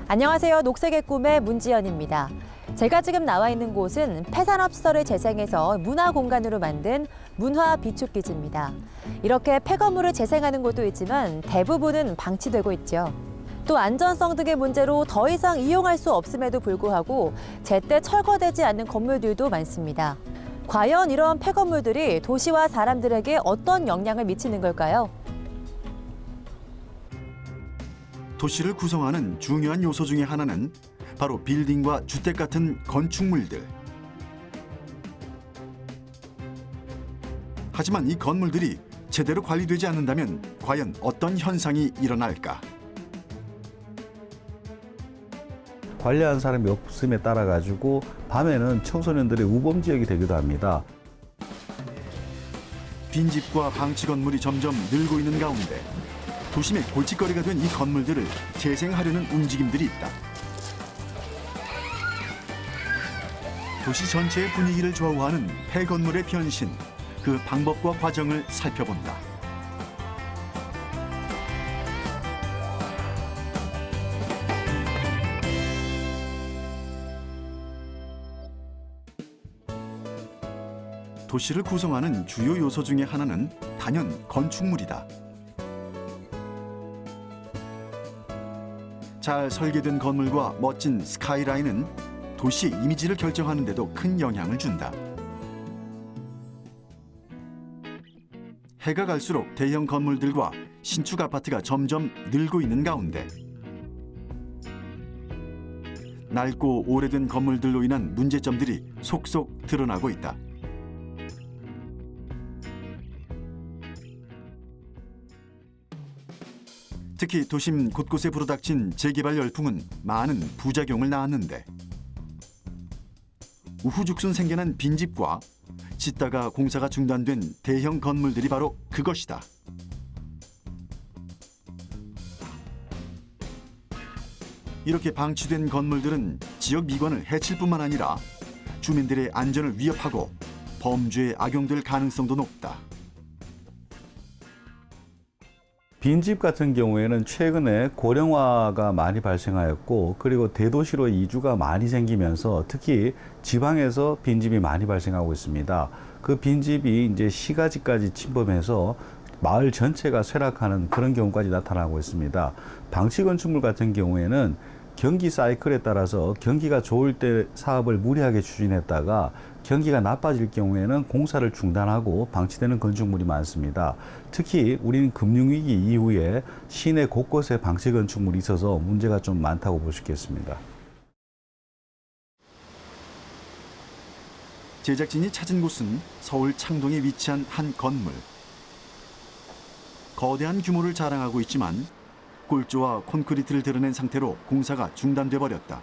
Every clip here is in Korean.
안녕하세요. 녹색의 꿈의 문지연입니다. 제가 지금 나와 있는 곳은 폐산업시설을 재생해서 문화공간으로 만든 문화비축기지입니다. 이렇게 폐건물을 재생하는 곳도 있지만 대부분은 방치되고 있죠. 또 안전성 등의 문제로 더 이상 이용할 수 없음에도 불구하고 제때 철거되지 않는 건물들도 많습니다. 과연 이런 폐건물들이 도시와 사람들에게 어떤 영향을 미치는 걸까요? 도시를 구성하는 중요한 요소 중에 하나는 바로 빌딩과 주택 같은 건축물들. 하지만 이 건물들이 제대로 관리되지 않는다면 과연 어떤 현상이 일어날까? 관리하는 사람이 없음에 따라 가지고 밤에는 청소년들의 우범 지역이 되기도 합니다. 빈집과 방치 건물이 점점 늘고 있는 가운데 도심의 골칫거리가 된 이 건물들을 재생하려는 움직임들이 있다. 도시 전체의 분위기를 좌우하는 폐건물의 변신, 그 방법과 과정을 살펴본다. 도시를 구성하는 주요 요소 중에 하나는 단연 건축물이다. 잘 설계된 건물과 멋진 스카이라인은 도시의 이미지를 결정하는 데도 큰 영향을 준다. 해가 갈수록 대형 건물들과 신축 아파트가 점점 늘고 있는 가운데 낡고 오래된 건물들로 인한 문제점들이 속속 드러나고 있다. 특히 도심 곳곳에 불어닥친 재개발 열풍은 많은 부작용을 낳았는데 우후죽순 생겨난 빈집과 짓다가 공사가 중단된 대형 건물들이 바로 그것이다. 이렇게 방치된 건물들은 지역 미관을 해칠 뿐만 아니라 주민들의 안전을 위협하고 범죄에 악용될 가능성도 높다. 빈집 같은 경우에는 최근에 고령화가 많이 발생하였고, 그리고 대도시로 이주가 많이 생기면서 특히 지방에서 빈집이 많이 발생하고 있습니다. 그 빈집이 이제 시가지까지 침범해서 마을 전체가 쇠락하는 그런 경우까지 나타나고 있습니다. 방치 건축물 같은 경우에는 경기 사이클에 따라서 경기가 좋을 때 사업을 무리하게 추진했다가 경기가 나빠질 경우에는 공사를 중단하고 방치되는 건축물이 많습니다. 특히 우리는 금융위기 이후에 시내 곳곳에 방치 건축물이 있어서 문제가 좀 많다고 볼 수 있겠습니다. 제작진이 찾은 곳은 서울 창동에 위치한 한 건물. 거대한 규모를 자랑하고 있지만 골조와 콘크리트를 드러낸 상태로 공사가 중단돼 버렸다.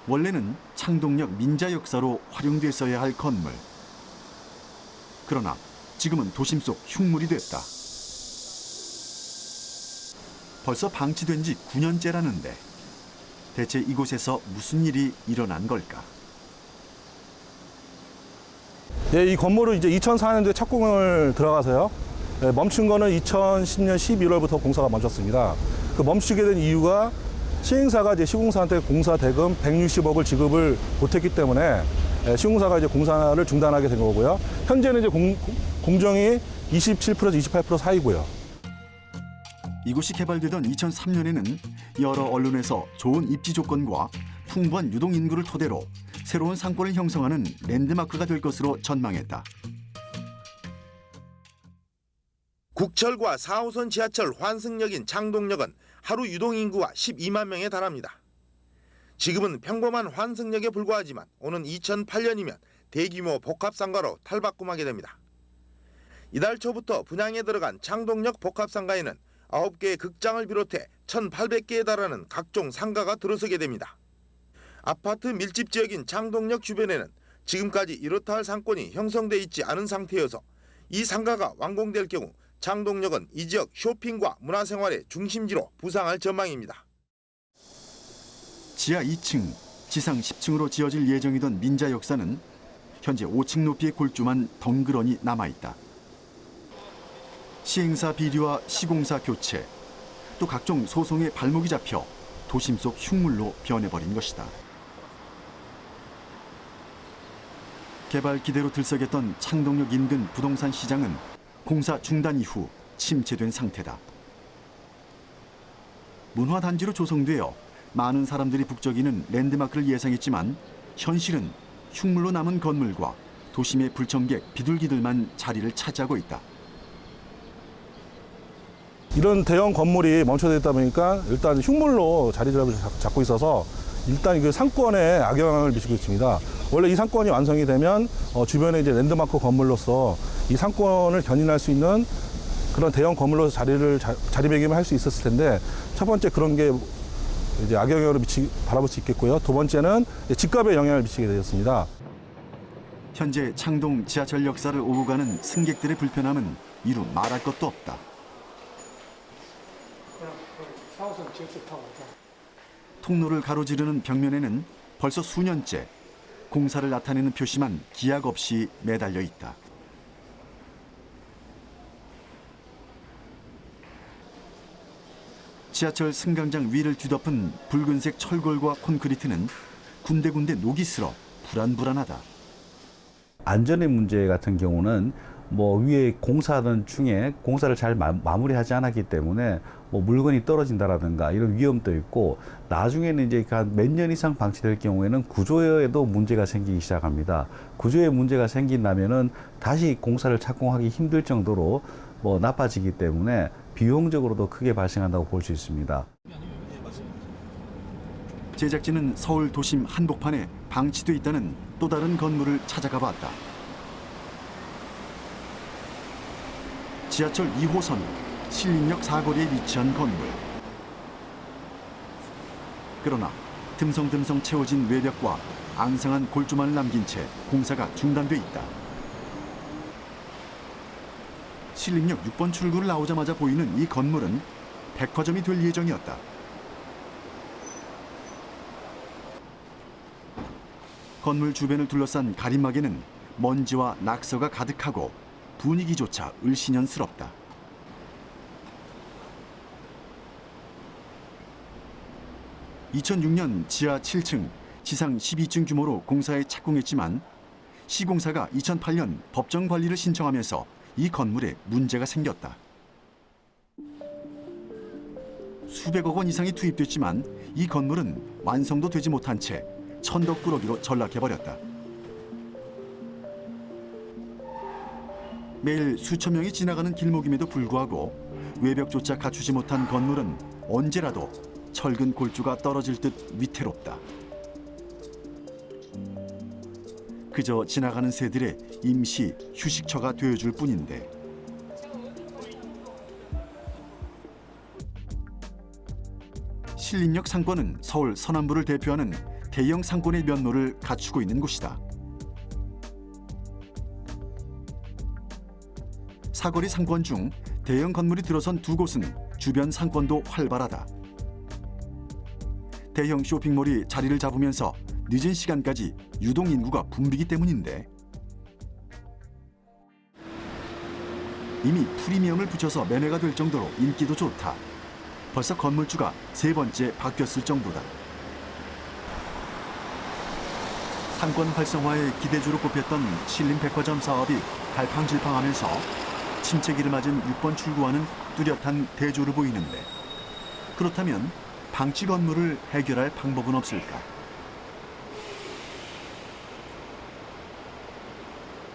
원래는 창동역 민자 역사로 활용됐어야 할 건물. 그러나 지금은 도심 속 흉물이 됐다. 벌써 방치된 지 9년째라는데 대체 이곳에서 무슨 일이 일어난 걸까? 네, 이 건물은 이제 2004년도에 착공을 들어가서요. 네, 멈춘 거는 2010년 11월부터 공사가 멈췄습니다. 그 멈추게 된 이유가 시행사가 이제 시공사한테 공사 대금 160억을 지급을 못했기 때문에 시공사가 이제 공사를 중단하게 된 거고요. 현재는 이제 공정이 27%에서 28% 사이고요. 이곳이 개발되던 2003년에는 여러 언론에서 좋은 입지 조건과 풍부한 유동 인구를 토대로 새로운 상권을 형성하는 랜드마크가 될 것으로 전망했다. 국철과 4호선 지하철 환승역인 창동역은 하루 유동인구가 12만 명에 달합니다. 지금은 평범한 환승역에 불과하지만 오는 2008년이면 대규모 복합상가로 탈바꿈하게 됩니다. 이달 초부터 분양에 들어간 창동역 복합상가에는 9개의 극장을 비롯해 1,800개에 달하는 각종 상가가 들어서게 됩니다. 아파트 밀집 지역인 창동역 주변에는 지금까지 이렇다 할 상권이 형성돼 있지 않은 상태여서 이 상가가 완공될 경우 창동역은 이 지역 쇼핑과 문화생활의 중심지로 부상할 전망입니다. 지하 2층, 지상 10층으로 지어질 예정이던 민자 역사는 현재 5층 높이의 골조만 덩그러니 남아있다. 시행사 비리와 시공사 교체, 또 각종 소송에 발목이 잡혀 도심 속 흉물로 변해버린 것이다. 개발 기대로 들썩였던 창동역 인근 부동산 시장은 공사 중단 이후 침체된 상태다. 문화단지로 조성되어 많은 사람들이 북적이는 랜드마크를 예상했지만 현실은 흉물로 남은 건물과 도심의 불청객 비둘기들만 자리를 차지하고 있다. 이런 대형 건물이 멈춰져 있다 보니까 일단 흉물로 자리를 잡고 있어서 일단 그 상권에 악영향을 미치고 있습니다. 원래 이 상권이 완성이 되면 주변에 이제 랜드마크 건물로서 이 상권을 견인할 수 있는 그런 대형 건물로 자리매김을 할 수 있었을 텐데, 첫 번째 그런 게 이제 악영향으로 바라볼 수 있겠고요. 두 번째는 집값에 영향을 미치게 되었습니다. 현재 창동 지하철 역사를 오고 가는 승객들의 불편함은 이루 말할 것도 없다. 통로를 가로지르는 벽면에는 벌써 수년째 공사를 나타내는 표시만 기약 없이 매달려 있다. 지하철 승강장 위를 뒤덮은 붉은색 철골과 콘크리트는 군데군데 녹이 슬어 불안불안하다. 안전의 문제 같은 경우는 뭐 위에 공사하던 중에 공사를 잘 마무리하지 않았기 때문에 뭐 물건이 떨어진다라든가 이런 위험도 있고, 나중에는 이제 한 몇 년 이상 방치될 경우에는 구조에도 문제가 생기기 시작합니다. 구조에 문제가 생긴다면은 다시 공사를 착공하기 힘들 정도로 뭐 나빠지기 때문에 비용적으로도 크게 발생한다고 볼 수 있습니다. 제작진은 서울 도심 한복판에 방치돼 있다는 또 다른 건물을 찾아가 봤다. 지하철 2호선 신림역 사거리에 위치한 건물. 그러나 듬성듬성 채워진 외벽과 앙상한 골조만을 남긴 채 공사가 중단돼 있다. 신림역 6번 출구를 나오자마자 보이는 이 건물은 백화점이 될 예정이었다. 건물 주변을 둘러싼 가림막에는 먼지와 낙서가 가득하고 분위기조차 을씨년스럽다. (2006년) 지하 7층, 지상 12층 규모로 공사에 착공했지만 시공사가 2008년 법정 관리를 신청하면서 이 건물에 문제가 생겼다. 수백억 원 이상이 투입됐지만 이 건물은 완성도 되지 못한 채 천덕꾸러기로 전락해버렸다. 매일 수천 명이 지나가는 길목임에도 불구하고 외벽조차 갖추지 못한 건물은 언제라도 철근 골조가 떨어질 듯 위태롭다. 그저 지나가는 새들의 임시 휴식처가 되어줄 뿐인데. 신림역 상권은 서울 서남부를 대표하는 대형 상권의 면모를 갖추고 있는 곳이다. 사거리 상권 중 대형 건물이 들어선 두 곳은 주변 상권도 활발하다. 대형 쇼핑몰이 자리를 잡으면서 늦은 시간까지 유동인구가 붐비기 때문인데, 이미 프리미엄을 붙여서 매매가 될 정도로 인기도 좋다. 벌써 건물주가 3번째 바뀌었을 정도다. 상권 활성화의 기대주로 꼽혔던 신림백화점 사업이 갈팡질팡하면서 침체기를 맞은 6번 출구와는 뚜렷한 대조를 보이는데, 그렇다면 방치 건물을 해결할 방법은 없을까?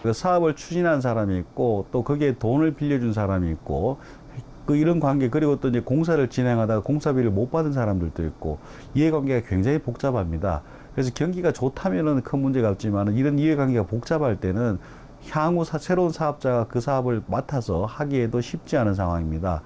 그 사업을 추진한 사람이 있고, 또 거기에 돈을 빌려준 사람이 있고, 그 이런 관계, 그리고 또 이제 공사를 진행하다가 공사비를 못 받은 사람들도 있고, 이해관계가 굉장히 복잡합니다. 그래서 경기가 좋다면은 큰 문제가 없지만, 이런 이해관계가 복잡할 때는 향후 새로운 사업자가 그 사업을 맡아서 하기에도 쉽지 않은 상황입니다.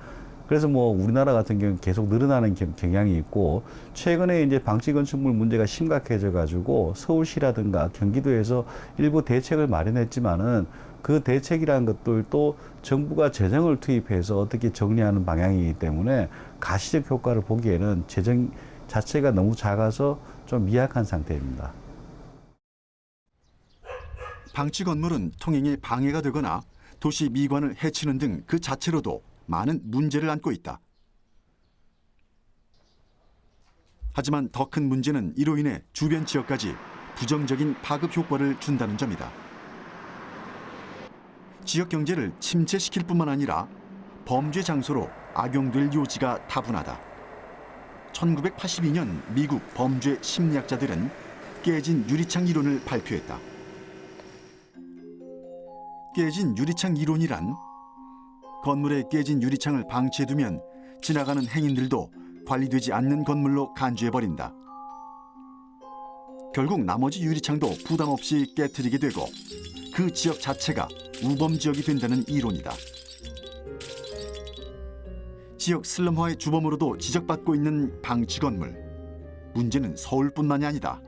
그래서 뭐 우리나라 같은 경우는 계속 늘어나는 경향이 있고, 최근에 이제 방치 건축물 문제가 심각해져 가지고 서울시라든가 경기도에서 일부 대책을 마련했지만은, 그 대책이라는 것들도 정부가 재정을 투입해서 어떻게 정리하는 방향이기 때문에 가시적 효과를 보기에는 재정 자체가 너무 작아서 좀 미약한 상태입니다. 방치 건물은 통행에 방해가 되거나 도시 미관을 해치는 등 그 자체로도 많은 문제를 안고 있다. 하지만 더 큰 문제는 이로 인해 주변 지역까지 부정적인 파급 효과를 준다는 점이다. 지역 경제를 침체시킬 뿐만 아니라 범죄 장소로 악용될 요지가 다분하다. 1982년 미국 범죄 심리학자들은 깨진 유리창 이론을 발표했다. 깨진 유리창 이론이란 건물에 깨진 유리창을 방치해두면 지나가는 행인들도 관리되지 않는 건물로 간주해버린다. 결국 나머지 유리창도 부담 없이 깨트리게 되고 그 지역 자체가 우범지역이 된다는 이론이다. 지역 슬럼화의 주범으로도 지적받고 있는 방치 건물. 문제는 서울뿐만이 아니다.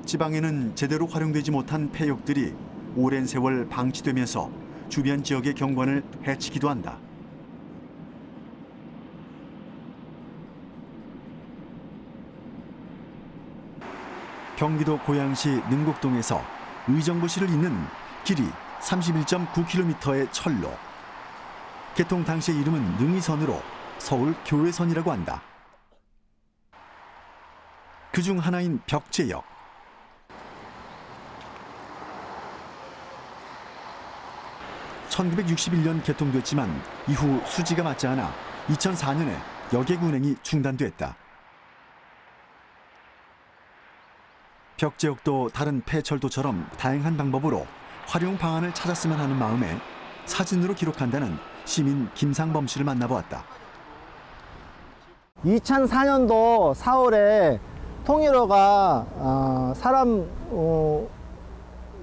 지방에는 제대로 활용되지 못한 폐역들이 오랜 세월 방치되면서 주변 지역의 경관을 해치기도 한다. 경기도 고양시 능곡동에서 의정부시를 잇는 길이 31.9km의 철로. 개통 당시의 이름은 능의선으로 서울 교외선이라고 한다. 그중 하나인 벽제역. (1961년) 개통됐지만 이후 수지가 맞지 않아 2004년에 여객 운행이 중단됐다. 벽제역도 다른 폐철도처럼 다양한 방법으로 활용 방안을 찾았으면 하는 마음에 사진으로 기록한다는 시민 김상범 씨를 만나보았다. 2004년도 4월에 통일호가 사람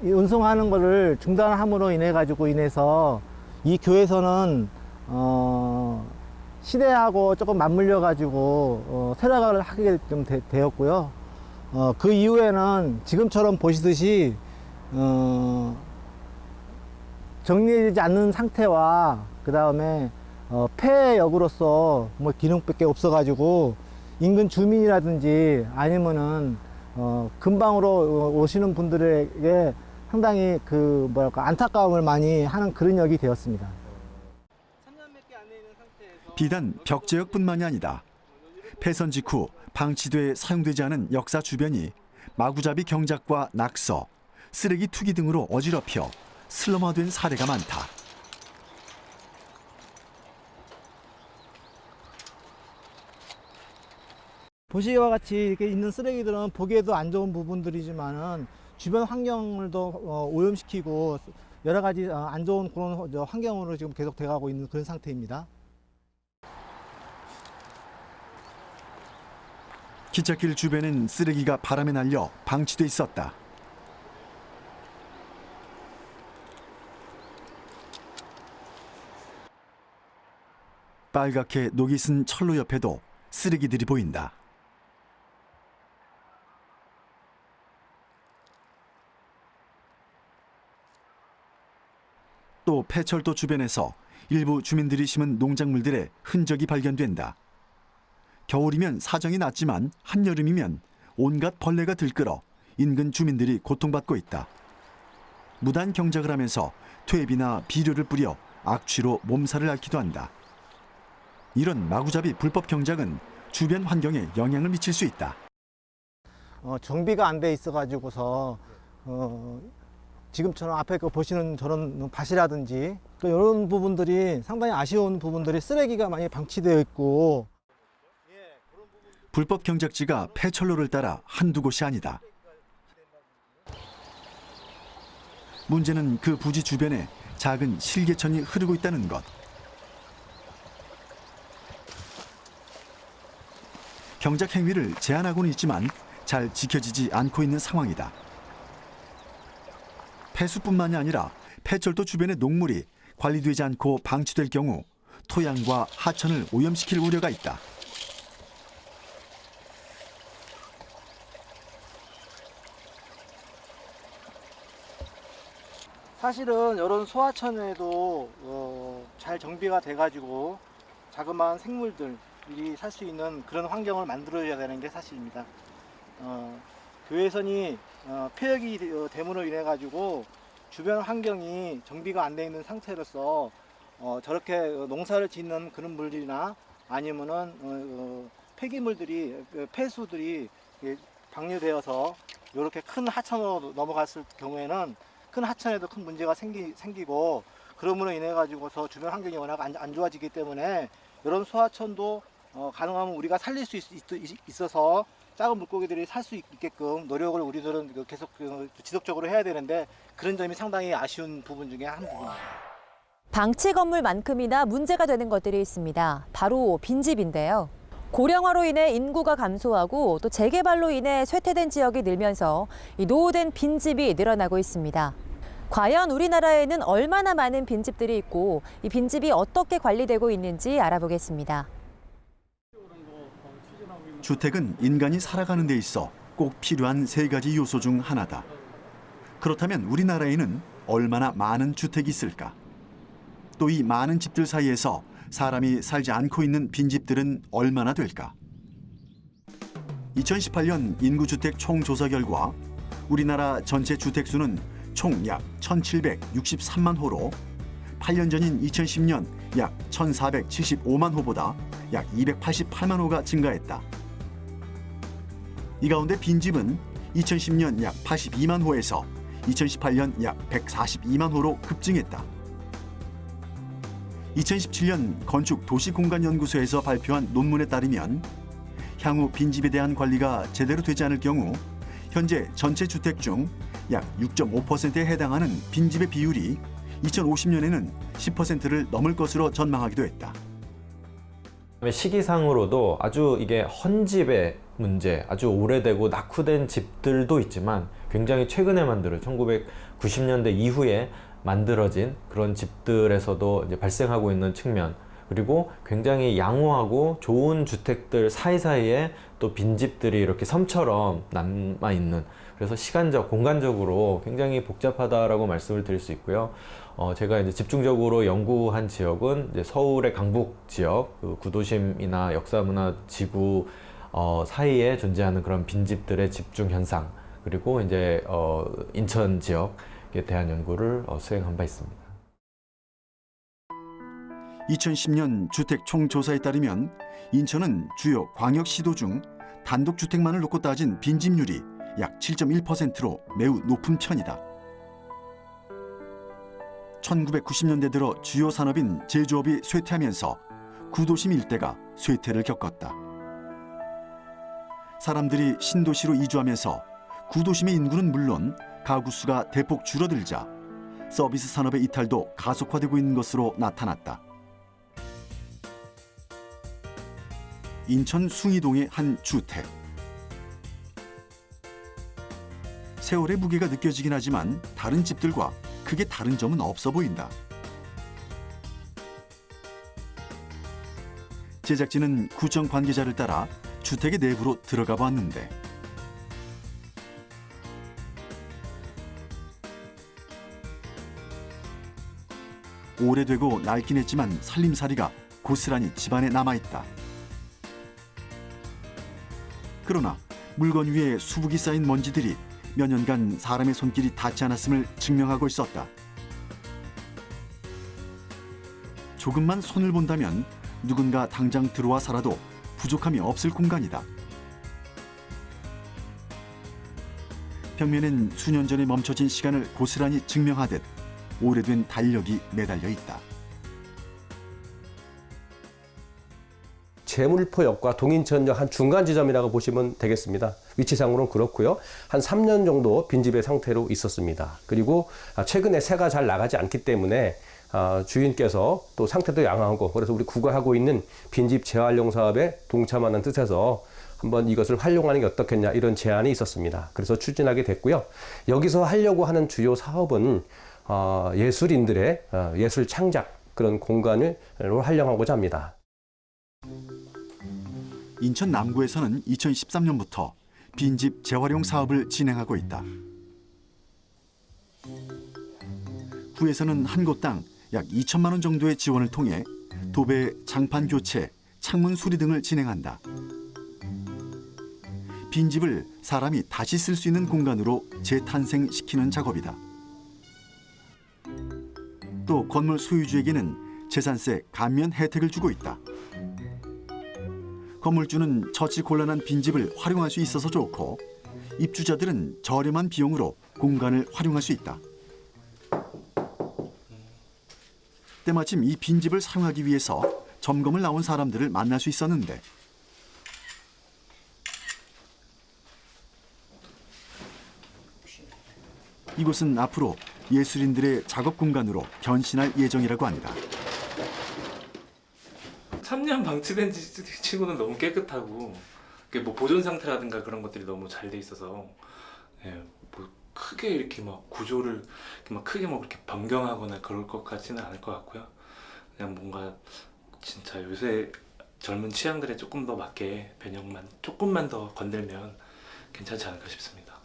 운송하는 것을 중단함으로 인해서 이 교회에서는 시대하고 조금 맞물려 가지고 쇠락을 하게 좀 되었고요. 그 이후에는 지금처럼 보시듯이 정리되지 않는 상태와 그 다음에 폐역으로서 뭐 기능밖에 없어 가지고 인근 주민이라든지 아니면은 근방으로 오시는 분들에게 상당히 안타까움을 많이 하는 그런 역이 되었습니다. 비단 벽제역뿐만이 아니다. 폐선 직후 방치돼 사용되지 않은 역사 주변이 마구잡이 경작과 낙서, 쓰레기 투기 등으로 어지럽혀 슬럼화된 사례가 많다. 보시기와 같이 이렇게 있는 쓰레기들은 보기에도 안 좋은 부분들이지만은 주변 환경을도 오염시키고 여러 가지 안 좋은 그런 환경으로 지금 계속 돼가고 있는 그런 상태입니다. 기찻길 주변엔 쓰레기가 바람에 날려 방치돼 있었다. 빨갛게 녹이 쓴 철로 옆에도 쓰레기들이 보인다. 또 폐철도 주변에서 일부 주민들이 심은 농작물들의 흔적이 발견된다. 겨울이면 사정이 낫지만 한여름이면 온갖 벌레가 들끓어 인근 주민들이 고통받고 있다. 무단 경작을 하면서 퇴비나 비료를 뿌려 악취로 몸살을 앓기도 한다. 이런 마구잡이 불법 경작은 주변 환경에 영향을 미칠 수 있다. 정비가 안 돼 있어 가지고서 지금처럼 앞에 보시는 저런 밭이라든지 또 이런 부분들이 상당히 아쉬운 부분들이 쓰레기가 많이 방치되어 있고, 불법 경작지가 폐철로를 따라 한두 곳이 아니다. 문제는 그 부지 주변에 작은 실개천이 흐르고 있다는 것. 경작 행위를 제한하고는 있지만 잘 지켜지지 않고 있는 상황이다. 폐수뿐만이 아니라 폐철도 주변의 녹물이 관리되지 않고 방치될 경우 토양과 하천을 오염시킬 우려가 있다. 사실은 이런 소하천에도 잘 정비가 돼가지고 자그마한 생물들이 살 수 있는 그런 환경을 만들어야 되는 게 사실입니다. 교외선이 폐역이 됨으로 인해 가지고 주변 환경이 정비가 안 돼 있는 상태로서 저렇게 농사를 짓는 그런 물들이나 아니면은 폐기물들이 폐수들이 방류되어서 이렇게 큰 하천으로 넘어갔을 경우에는 큰 하천에도 큰 문제가 생기고 그러므로 인해 가지고서 주변 환경이 워낙 안 좋아지기 때문에 이런 소하천도 가능하면 우리가 살릴 수 있어서 작은 물고기들이 살 수 있게끔 노력을 우리들은 계속 지속적으로 해야 되는데 그런 점이 상당히 아쉬운 부분 중에 한 부분입니다. 방치 건물만큼이나 문제가 되는 것들이 있습니다. 바로 빈집인데요. 고령화로 인해 인구가 감소하고 또 재개발로 인해 쇠퇴된 지역이 늘면서 이 노후된 빈집이 늘어나고 있습니다. 과연 우리나라에는 얼마나 많은 빈집들이 있고 이 빈집이 어떻게 관리되고 있는지 알아보겠습니다. 주택은 인간이 살아가는 데 있어 꼭 필요한 3가지 요소 중 하나다. 그렇다면 우리나라에는 얼마나 많은 주택이 있을까? 또 이 많은 집들 사이에서 사람이 살지 않고 있는 빈집들은 얼마나 될까? 2018년 인구주택 총조사 결과 우리나라 전체 주택수는 총 약 1,763만 호로 8년 전인 2010년 약 1,475만 호보다 약 288만 호가 증가했다. 이 가운데 빈집은 2010년 약 82만 호에서 2018년 약 142만 호로 급증했다. 2017년 건축도시공간연구소에서 발표한 논문에 따르면 향후 빈집에 대한 관리가 제대로 되지 않을 경우 현재 전체 주택 중 약 6.5%에 해당하는 빈집의 비율이 2050년에는 10%를 넘을 것으로 전망하기도 했다. 시기상으로도 아주 이게 헌집의 문제, 아주 오래되고 낙후된 집들도 있지만 굉장히 최근에 만들어진 1990년대 이후에 만들어진 그런 집들에서도 이제 발생하고 있는 측면, 그리고 굉장히 양호하고 좋은 주택들 사이사이에 또 빈집들이 이렇게 섬처럼 남아있는, 그래서 시간적, 공간적으로 굉장히 복잡하다라고 말씀을 드릴 수 있고요. 제가 이제 집중적으로 연구한 지역은 이제 서울의 강북 지역, 그 구도심이나 역사문화 지구 사이에 존재하는 그런 빈집들의 집중 현상, 그리고 이제 인천 지역에 대한 연구를 수행한 바 있습니다. 2010년 주택 총조사에 따르면 인천은 주요 광역시도 중 단독주택만을 놓고 따진 빈집률이 약 7.1%로 매우 높은 편이다. 1990년대 들어 주요 산업인 제조업이 쇠퇴하면서 구도심 일대가 쇠퇴를 겪었다. 사람들이 신도시로 이주하면서 구도심의 인구는 물론 가구 수가 대폭 줄어들자 서비스 산업의 이탈도 가속화되고 있는 것으로 나타났다. 인천 숭이동의 한 주택. 세월의 무게가 느껴지긴 하지만 다른 집들과 크게 다른 점은 없어 보인다. 제작진은 구청 관계자를 따라 주택의 내부로 들어가 봤는데 오래되고 낡긴 했지만 살림살이가 고스란히 집안에 남아있다. 그러나 물건 위에 수북이 쌓인 먼지들이 몇 년간 사람의 손길이 닿지 않았음을 증명하고 있었다. 조금만 손을 본다면 누군가 당장 들어와 살아도 부족함이 없을 공간이다. 벽면엔 수년 전에 멈춰진 시간을 고스란히 증명하듯 오래된 달력이 매달려 있다. 제물포역과 동인천역 한 중간 지점이라고 보시면 되겠습니다. 위치상으로는 그렇고요. 한 3년 정도 빈집의 상태로 있었습니다. 그리고 최근에 새가 잘 나가지 않기 때문에 주인께서 또 상태도 양호하고, 그래서 우리 구가하고 있는 빈집 재활용 사업에 동참하는 뜻에서 한번 이것을 활용하는 게 어떻겠냐, 이런 제안이 있었습니다. 그래서 추진하게 됐고요. 여기서 하려고 하는 주요 사업은 예술인들의 예술 창작, 그런 공간을 활용하고자 합니다. 인천 남구에서는 2013년부터 빈집 재활용 사업을 진행하고 있다. 구에서는 한 곳당 약 2천만 원 정도의 지원을 통해 도배, 장판 교체, 창문 수리 등을 진행한다. 빈집을 사람이 다시 쓸 수 있는 공간으로 재탄생시키는 작업이다. 또 건물 소유주에게는 재산세 감면 혜택을 주고 있다. 건물주는 처치 곤란한 빈집을 활용할 수 있어서 좋고 입주자들은 저렴한 비용으로 공간을 활용할 수 있다. 때마침 이 빈집을 사용하기 위해서 점검을 나온 사람들을 만날 수 있었는데 이곳은 앞으로 예술인들의 작업 공간으로 변신할 예정이라고 한다. 3년 방치된 치고는 너무 깨끗하고 뭐 보존 상태라든가 그런 것들이 너무 잘 돼 있어서 뭐 크게 이렇게 막 구조를 막 크게 뭐 그렇게 변경하거나 그럴 것 같지는 않을 것 같고요. 그냥 뭔가 진짜 요새 젊은 취향들에 조금 더 맞게 변형만 조금만 더 건들면 괜찮지 않을까 싶습니다.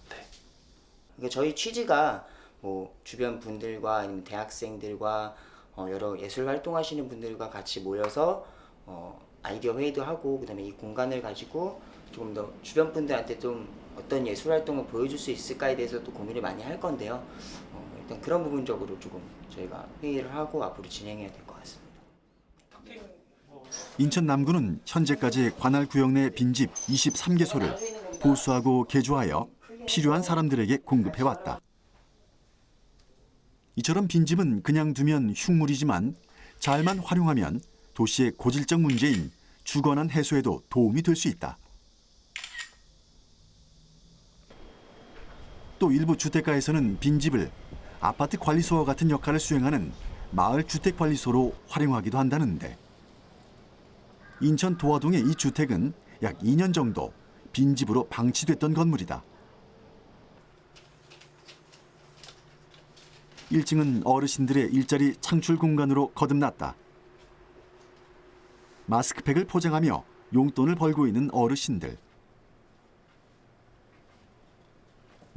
네. 그러니까 저희 취지가 뭐 주변 분들과 아니면 대학생들과 여러 예술 활동하시는 분들과 같이 모여서 아이디어 회의도 하고 그다음에 이 공간을 가지고 조금 더 주변 분들한테 좀 어떤 예술 활동을 보여줄 수 있을까에 대해서 또 고민을 많이 할 건데요. 일단 그런 부분적으로 조금 저희가 회의를 하고 앞으로 진행해야 될 것 같습니다. 인천 남구는 현재까지 관할 구역 내 빈집 23개소를 보수하고 개조하여 필요한 사람들에게 공급해왔다. 이처럼 빈집은 그냥 두면 흉물이지만 잘만 활용하면 도시의 고질적 문제인 주거난 해소에도 도움이 될 수 있다. 또 일부 주택가에서는 빈집을 아파트 관리소와 같은 역할을 수행하는 마을 주택관리소로 활용하기도 한다는데 인천 도화동의 이 주택은 약 2년 정도 빈집으로 방치됐던 건물이다. 1층은 어르신들의 일자리 창출 공간으로 거듭났다. 마스크팩을 포장하며 용돈을 벌고 있는 어르신들.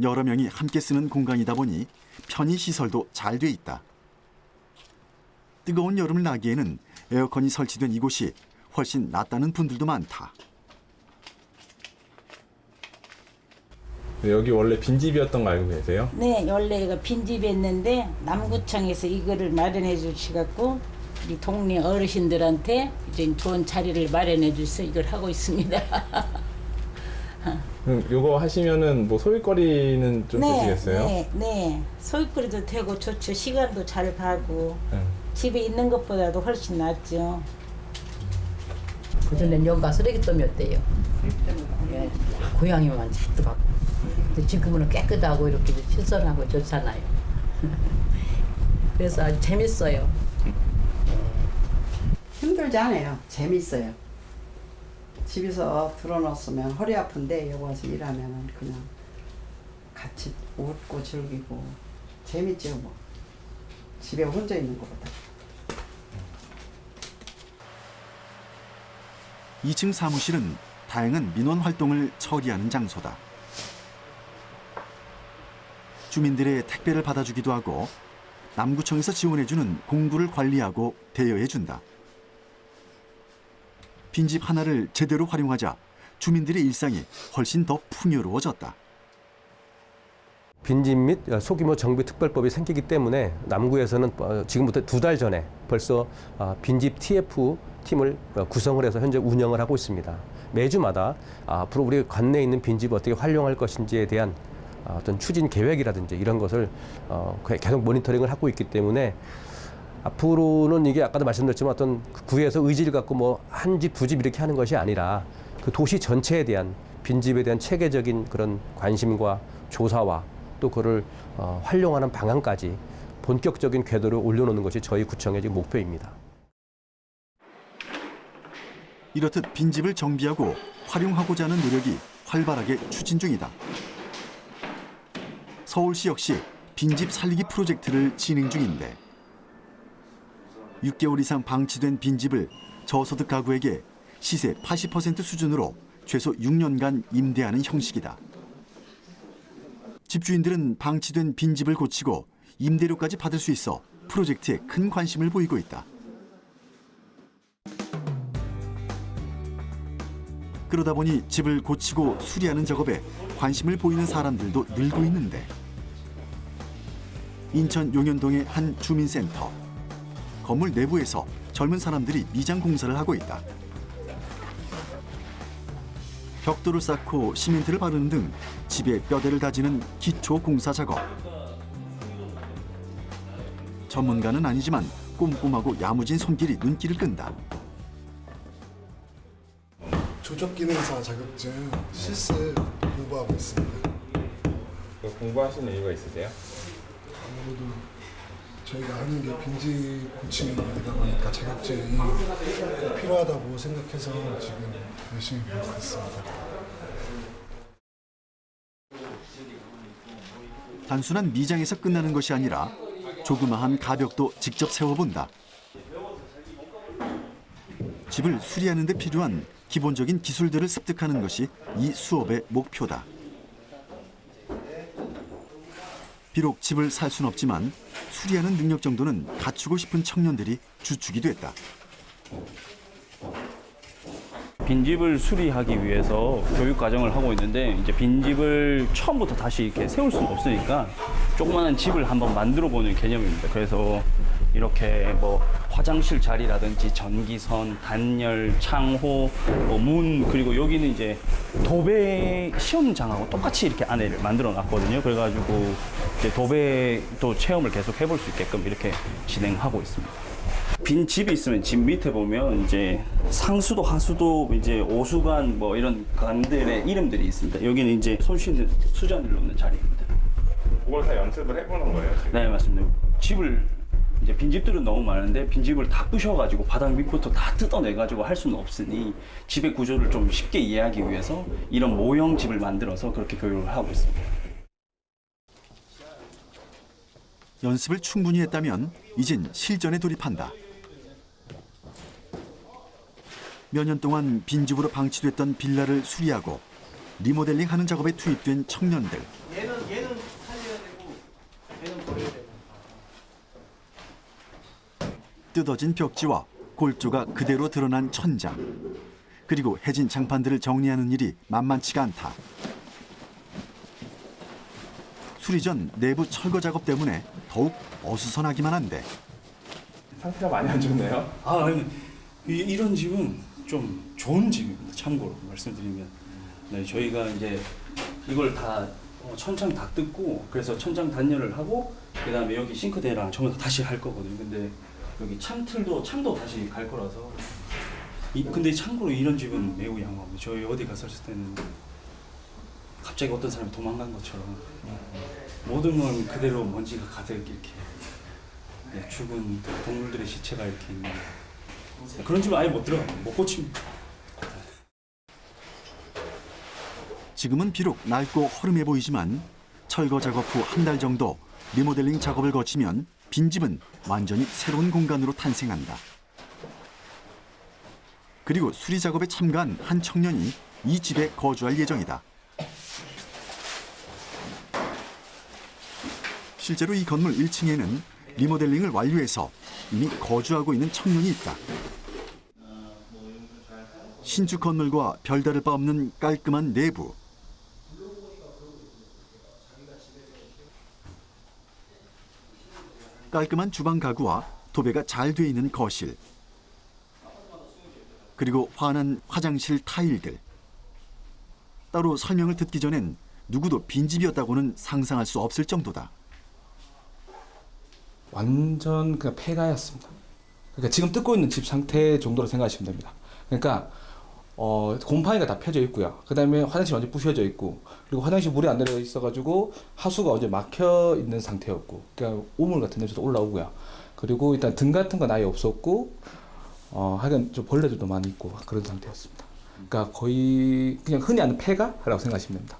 여러 명이 함께 쓰는 공간이다 보니 편의시설도 잘 돼 있다. 뜨거운 여름을 나기에는 에어컨이 설치된 이곳이 훨씬 낫다는 분들도 많다. 여기 원래 빈집이었던 거 알고 계세요? 네, 원래 이거 빈집이었는데 남구청에서 이거를 마련해 주시갖고 우리 동네 어르신들한테 이제 좋은 자리를 마련해 주셔서 이걸 하고 있습니다. 이거 하시면은 뭐 소일거리는 좀 되시겠어요? 네. 소일거리도 되고 좋죠. 시간도 잘 가고 집에 있는 것보다도 훨씬 낫죠. 그전엔 여기가 쓰레기통이었대요. 고양이만 집도 갖고. 근데 지금은 깨끗하고 이렇게 신선하고 좋잖아요. 그래서 아주 재밌어요. 힘들지 않아요. 재밌어요. 집에서 들어놓으면 허리 아픈데 여기 와서 일하면 그냥 같이 웃고 즐기고 재밌죠 뭐. 집에 혼자 있는 것보다. 2층 사무실은 다양한 민원 활동을 처리하는 장소다. 주민들의 택배를 받아주기도 하고 남구청에서 지원해주는 공구를 관리하고 대여해준다. 빈집 하나를 제대로 활용하자 주민들의 일상이 훨씬 더 풍요로워졌다. 빈집 및 소규모 정비 특별법이 생기기 때문에 남구에서는 지금부터 2달 전에 벌써 빈집 TF 팀을 구성을 해서 현재 운영을 하고 있습니다. 매주마다 앞으로 우리 관내에 있는 빈집을 어떻게 활용할 것인지에 대한 어떤 추진 계획이라든지 이런 것을 계속 모니터링을 하고 있기 때문에 앞으로는 이게 아까도 말씀드렸지만 어떤 구에서 의지를 갖고 뭐 한 집, 2집 이렇게 하는 것이 아니라 그 도시 전체에 대한 빈집에 대한 체계적인 그런 관심과 조사와 또 그를 활용하는 방안까지 본격적인 궤도를 올려놓는 것이 저희 구청의 지금 목표입니다. 이렇듯 빈집을 정비하고 활용하고자 하는 노력이 활발하게 추진 중이다. 서울시 역시 빈집 살리기 프로젝트를 진행 중인데 6개월 이상 방치된 빈집을 저소득 가구에게 시세 80% 수준으로 최소 6년간 임대하는 형식이다. 집주인들은 방치된 빈집을 고치고 임대료까지 받을 수 있어 프로젝트에 큰 관심을 보이고 있다. 그러다 보니 집을 고치고 수리하는 작업에 관심을 보이는 사람들도 늘고 있는데 인천 용현동의 한 주민센터. 건물 내부에서 젊은 사람들이 미장 공사를 하고 있다. 벽돌을 쌓고 시멘트를 바르는 등 집의 뼈대를 다지는 기초 공사 작업. 전문가는 아니지만 꼼꼼하고 야무진 손길이 눈길을 끈다. 조적기능사 자격증 실습 공부하고 있습니다. 공부하시는 이유가 있으세요? 아무래도 저희가 하는 게 빈집 고치는 일이다 보니까 자격증이 필요하다고 생각해서 지금 열심히 배우고 있습니다. 단순한 미장에서 끝나는 것이 아니라 조그마한 가벽도 직접 세워본다. 집을 수리하는 데 필요한 기본적인 기술들을 습득하는 것이 이 수업의 목표다. 비록 집을 살 순 없지만 수리하는 능력 정도는 갖추고 싶은 청년들이 주축이 됐다. 빈집을 수리하기 위해서 교육 과정을 하고 있는데 이제 빈집을 처음부터 다시 이렇게 세울 수는 없으니까 조그마한 집을 한번 만들어 보는 개념입니다. 그래서 이렇게 뭐 화장실 자리라든지 전기선, 단열, 창호, 문, 그리고 여기는 이제 도배 시험장하고 똑같이 이렇게 안에를 만들어 놨거든요. 그래가지고 이제 도배도 체험을 계속 해볼 수 있게끔 이렇게 진행하고 있습니다. 빈 집이 있으면 집 밑에 보면 이제 상수도, 하수도, 이제 오수관 뭐 이런 관들의 이름들이 있습니다. 여기는 이제 손 씻는 수전을 놓는 자리입니다. 그걸 다 연습을 해보는 거예요, 지금? 네, 맞습니다. 집을 이제 빈집들은 너무 많은데 빈집을 다 부셔가지고 바닥 밑부터 다 뜯어내가지고 할 수는 없으니 집의 구조를 좀 쉽게 이해하기 위해서 이런 모형 집을 만들어서 그렇게 교육을 하고 있습니다. 연습을 충분히 했다면 이젠 실전에 돌입한다. 몇 년 동안 빈집으로 방치됐던 빌라를 수리하고 리모델링하는 작업에 투입된 청년들. 얘는 살려야 되고 얘는 버려야 되고. 뜯어진 벽지와 골조가 그대로 드러난 천장. 그리고 해진 장판들을 정리하는 일이 만만치가 않다. 수리 전 내부 철거 작업 때문에 더욱 어수선하기만 한데. 상태가 많이 안 좋네요. 아니, 이런 집은 좀 좋은 집입니다. 참고로 말씀드리면, 네, 저희가 이제 이걸 다 천장 다 뜯고 그래서 천장 단열을 하고 그다음에 여기 싱크대랑 전부 다 다시 할 거거든요. 근데 여기 창도 다시 갈 거라서. 근데 참고로 이런 집은 매우 양호합니다. 저희 어디 갔을 때는 갑자기 어떤 사람이 도망간 것처럼 모든 건 그대로 먼지가 가득 이렇게, 네, 죽은 동물들의 시체가 이렇게 있는 그런 집은 아예 못 들어가요. 못 고칩니다. 지금은 비록 낡고 허름해 보이지만 철거 작업 후 한 달 정도 리모델링 작업을 거치면 빈집은 완전히 새로운 공간으로 탄생한다. 그리고 수리 작업에 참가한 한 청년이 이 집에 거주할 예정이다. 실제로 이 건물 1층에는 리모델링을 완료해서 이미 거주하고 있는 청년이 있다. 신축 건물과 별다를 바 없는 깔끔한 내부. 깔끔한 주방 가구와 도배가 잘 돼 있는 거실. 그리고 환한 화장실 타일들. 따로 설명을 듣기 전엔 누구도 빈집이었다고는 상상할 수 없을 정도다. 완전 그냥 폐가였습니다. 그러니까 지금 뜯고 있는 집 상태 정도로 생각하시면 됩니다. 그러니까 곰팡이가 다 펴져 있고요. 그 다음에 화장실 완전 부셔져 있고, 그리고 화장실 물이 안 내려 있어가지고 하수가 완전 막혀 있는 상태였고, 그러니까 오물 같은 냄새도 올라오고요. 그리고 일단 등 같은 건 아예 없었고, 하여간 좀 벌레들도 많이 있고 그런 상태였습니다. 그러니까 거의 그냥 흔히 아는 폐가라고 생각하시면 됩니다.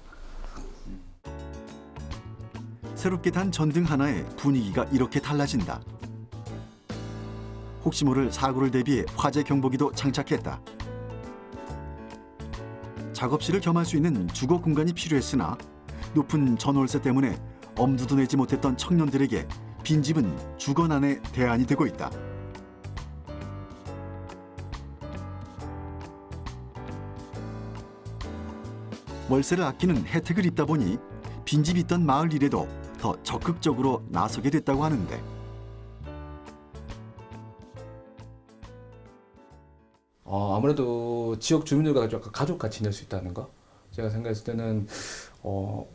새롭게 단 전등 하나에 분위기가 이렇게 달라진다. 혹시 모를 사고를 대비해 화재 경보기도 장착했다. 작업실을 겸할 수 있는 주거 공간이 필요했으나 높은 전월세 때문에 엄두도 내지 못했던 청년들에게 빈집은 주거난의 대안이 되고 있다. 월세를 아끼는 혜택을 입다 보니 빈집이 있던 마을 일에도 더 적극적으로 나서게 됐다고 하는데 아무래도 지역 주민들과 좀 가족같이 지낼 수 있다는 거. 제가 생각했을 때는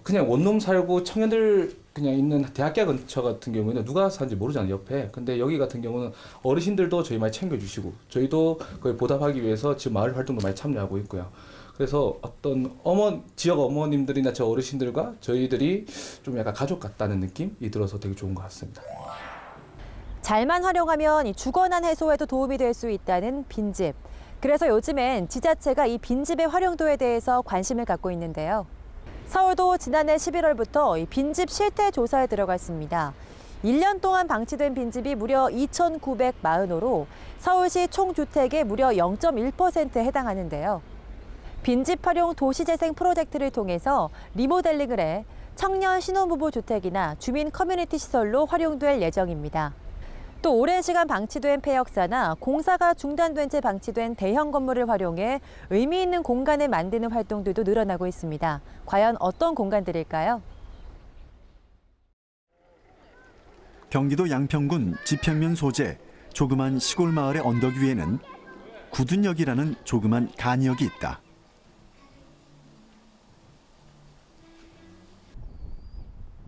그냥 원룸 살고 청년들 그냥 있는 대학교 근처 같은 경우에는 누가 사는지 모르잖아요, 옆에. 근데 여기 같은 경우는 어르신들도 저희 많이 챙겨주시고 저희도 그걸 보답하기 위해서 지금 마을 활동도 많이 참여하고 있고요. 그래서 어떤 지역 어머님들이나 저 어르신들과 저희들이 좀 약간 가족 같다는 느낌이 들어서 되게 좋은 것 같습니다. 잘만 활용하면 이 주거난 해소에도 도움이 될 수 있다는 빈집. 그래서 요즘엔 지자체가 이 빈집의 활용도에 대해서 관심을 갖고 있는데요. 서울도 지난해 11월부터 이 빈집 실태 조사에 들어갔습니다. 1년 동안 방치된 빈집이 무려 2,940호로 서울시 총 주택의 무려 0.1%에 해당하는데요. 빈집 활용 도시재생 프로젝트를 통해서 리모델링을 해 청년 신혼부부 주택이나 주민 커뮤니티 시설로 활용될 예정입니다. 또 오랜 시간 방치된 폐역사나 공사가 중단된 채 방치된 대형 건물을 활용해 의미 있는 공간을 만드는 활동들도 늘어나고 있습니다. 과연 어떤 공간들일까요? 경기도 양평군 지평면 소재 조그만 시골 마을의 언덕 위에는 구둔역이라는 조그만 간역이 있다.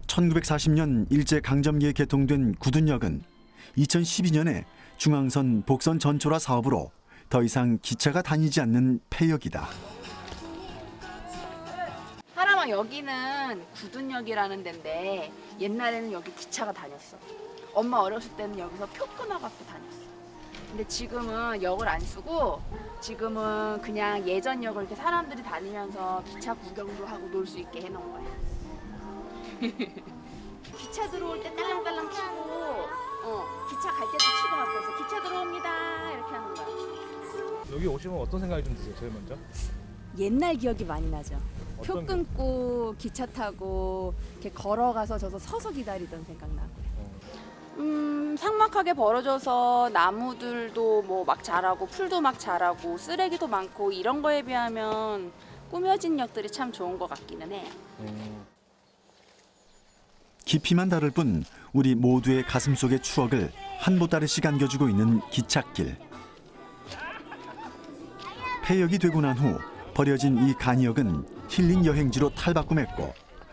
(1940년) 일제강점기에 개통된 구둔역은 2012년에 중앙선 복선 전초라 사업으로 더 이상 기차가 다니지 않는 폐역이다. 하라마 여기는 구둔역이라는 데인데 옛날에는 여기 기차가 다녔어. 엄마 어렸을 때는 여기서 표 끊어갖고 다녔어. 근데 지금은 역을 안 쓰고 지금은 그냥 예전 역을 이렇게 사람들이 다니면서 기차 구경도 하고 놀 수 있게 해놓은 거야. 기차 들어올 때 딸랑딸랑 치고 기차 갈 때도 치고 막 그래서 기차 들어옵니다 이렇게 하는 거야. 여기 오시면 어떤 생각이 좀 드세요, 제일 먼저? 옛날 기억이 많이 나죠. 표 어떤 끊고 기차 타고 이렇게 걸어가서 서서 기다리던 생각나고요. 삭막하게 벌어져서 나무들도 뭐 막 자라고 풀도 막 자라고 쓰레기도 많고 이런 거에 비하면 꾸며진 역들이 참 좋은 것 같기는 해요. 깊이만 다를 뿐 우리 모두의 가슴 속의 추억을 한 보따리씩 안겨주고 있는 기찻길. 폐역이 되고 난 후 버려진 이 간역은 힐링 여행지로 탈바꿈했고